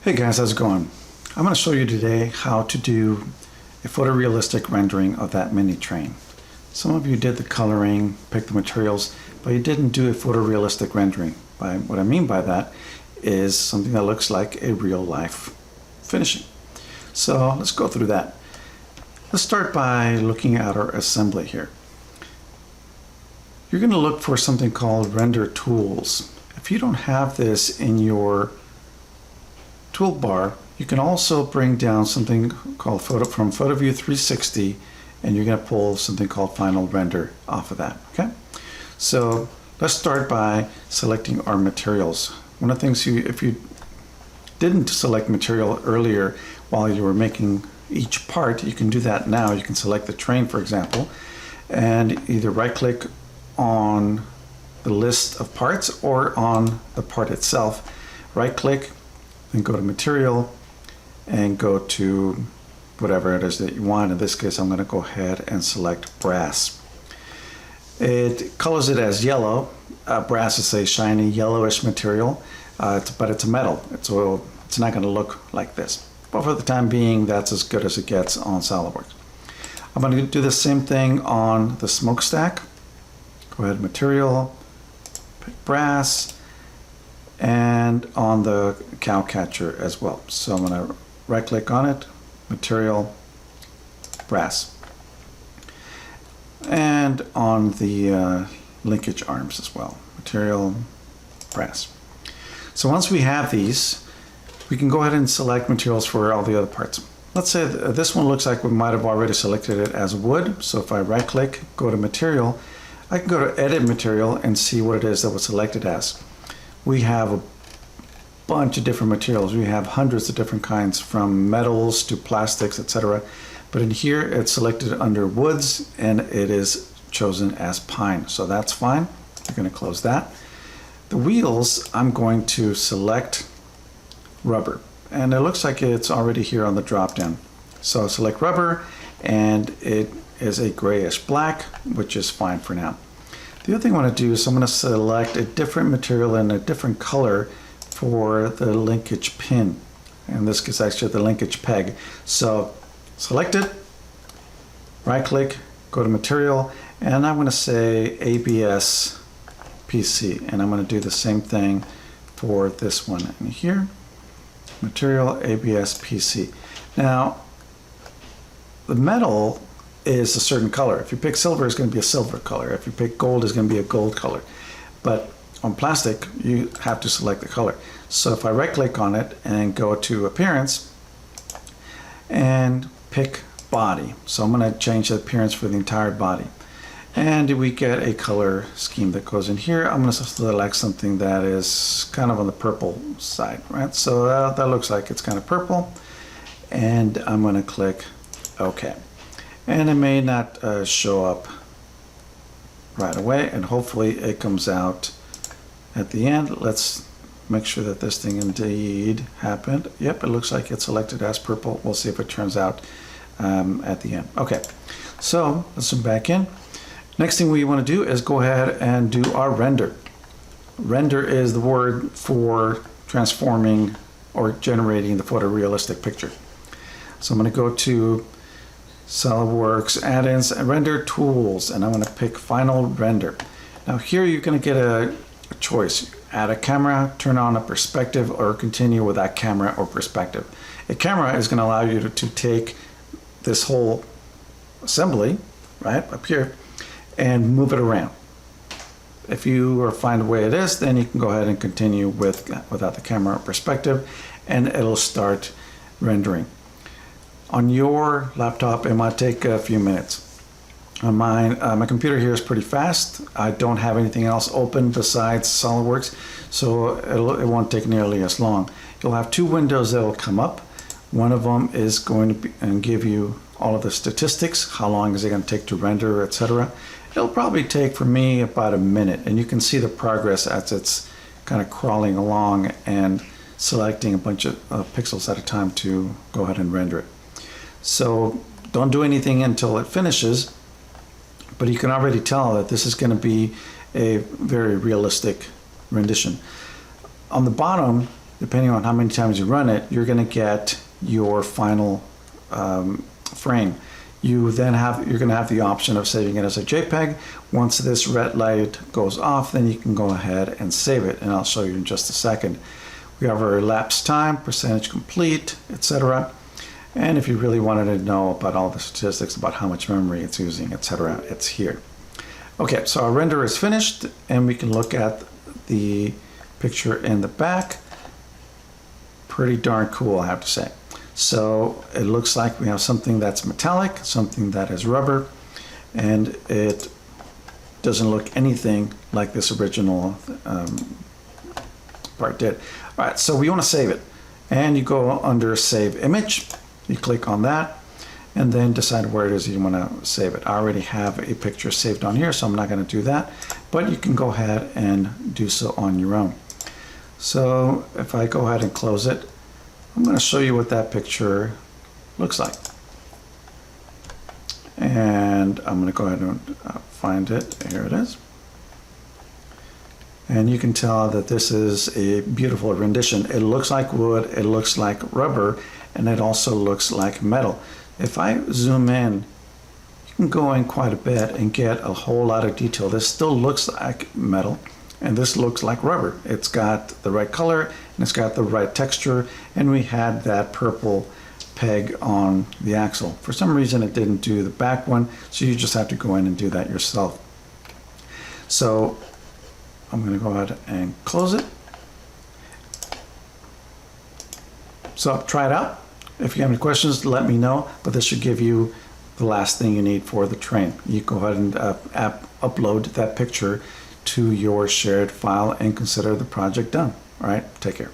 Hey guys, how's it going? I'm going to show you today how to do a photorealistic rendering of that mini train. Some of you did the coloring, picked the materials, but you didn't do a photorealistic rendering. What I mean by that is something that looks like a real life finishing. So let's go through that. Let's start by looking at our assembly here. You're going to look for something called render tools. If you don't have this in your toolbar, you can also bring down something called from PhotoView 360, and you're going to pull something called Final Render off of that. Okay, so let's start by selecting our materials. One of the things if you didn't select material earlier while you were making each part, you can do that now. You can select the train, for example, and either right click on the list of parts or on the part itself. Right click and go to material and go to whatever it is that you want. In this case, I'm going to go ahead and select brass. It colors it as yellow. Brass is a shiny yellowish material, but it's a metal, so it's not going to look like this. But for the time being, that's as good as it gets on SolidWorks. I'm going to do the same thing on the smokestack. Go ahead, material, pick brass, and on the cow catcher as well. So I'm going to right click on it, material, brass, and on the linkage arms as well, material, brass. So once we have these, we can go ahead and select materials for all the other parts. Let's say this one looks like we might have already selected it as wood. So if I right click, go to material, I can go to edit material and see what it is that was selected as. We have a bunch of different materials. We have hundreds of different kinds, from metals to plastics, etc. But in here, it's selected under woods, and it is chosen as pine. So that's fine. We're going to close that. The wheels, I'm going to select rubber. And it looks like it's already here on the drop down. So select rubber, and it is a grayish black, which is fine for now. The other thing I want to do is I'm going to select a different material and a different color for the linkage pin. And this is actually the linkage peg. So select it, right click, go to material, and I'm going to say ABS PC. And I'm going to do the same thing for this one in here. Material ABS PC. Now, the metal is a certain color. If you pick silver, it's going to be a silver color. If you pick gold, it's going to be a gold color. But on plastic, you have to select the color. So if I right click on it and go to appearance and pick body. So I'm going to change the appearance for the entire body. And we get a color scheme that goes in here. I'm going to select something that is kind of on the purple side, right? So that looks like it's kind of purple. And I'm going to click OK. And it may not show up right away, and hopefully it comes out at the end. Let's make sure that this thing indeed happened. Yep, it looks like it's selected as purple. We'll see if it turns out at the end. Okay, so let's zoom back in. Next thing we want to do is go ahead and do our render. Render is the word for transforming or generating the photorealistic picture. So I'm going to go to SolidWorks add-ins and render tools, and I'm going to pick Final Render. Now here you're going to get a choice: add a camera, turn on a perspective, or continue with that camera or perspective. A camera is going to allow you to take this whole assembly right up here and move it around. If you are fine the way it is, then you can go ahead and continue without the camera or perspective, and it'll start rendering. On your laptop, it might take a few minutes. On mine, my computer here is pretty fast. I don't have anything else open besides SolidWorks, so it won't take nearly as long. You'll have two windows that will come up. One of them is going to give you all of the statistics, how long is it going to take to render, etc. It'll probably take, for me, about a minute, and you can see the progress as it's kind of crawling along and selecting a bunch of pixels at a time to go ahead and render it. So don't do anything until it finishes, but you can already tell that this is going to be a very realistic rendition. On the bottom, depending on how many times you run it, you're going to get your final frame. You're going to have the option of saving it as a JPEG. Once this red light goes off, then you can go ahead and save it, and I'll show you in just a second. We have our elapsed time, percentage complete, etc. And if you really wanted to know about all the statistics about how much memory it's using, etc., it's here. Okay, so our render is finished, and we can look at the picture in the back. Pretty darn cool, I have to say. So it looks like we have something that's metallic, something that is rubber, and it doesn't look anything like this original part did. All right, so we want to save it, and you go under Save Image, you click on that, and then decide where it is you want to save it. I already have a picture saved on here, so I'm not going to do that, but you can go ahead and do so on your own. So if I go ahead and close it, I'm going to show you what that picture looks like. And I'm going to go ahead and find it. Here it is. And you can tell that this is a beautiful rendition. It looks like wood, it looks like rubber, and it also looks like metal. If I zoom in, you can go in quite a bit and get a whole lot of detail. This still looks like metal, and this looks like rubber. It's got the right color, and it's got the right texture, and we had that purple peg on the axle. For some reason it didn't do the back one, so you just have to go in and do that yourself. So I'm going to go ahead and close it. So try it out. If you have any questions, let me know, but this should give you the last thing you need for the train. You go ahead and upload that picture to your shared file and consider the project done. All right, take care.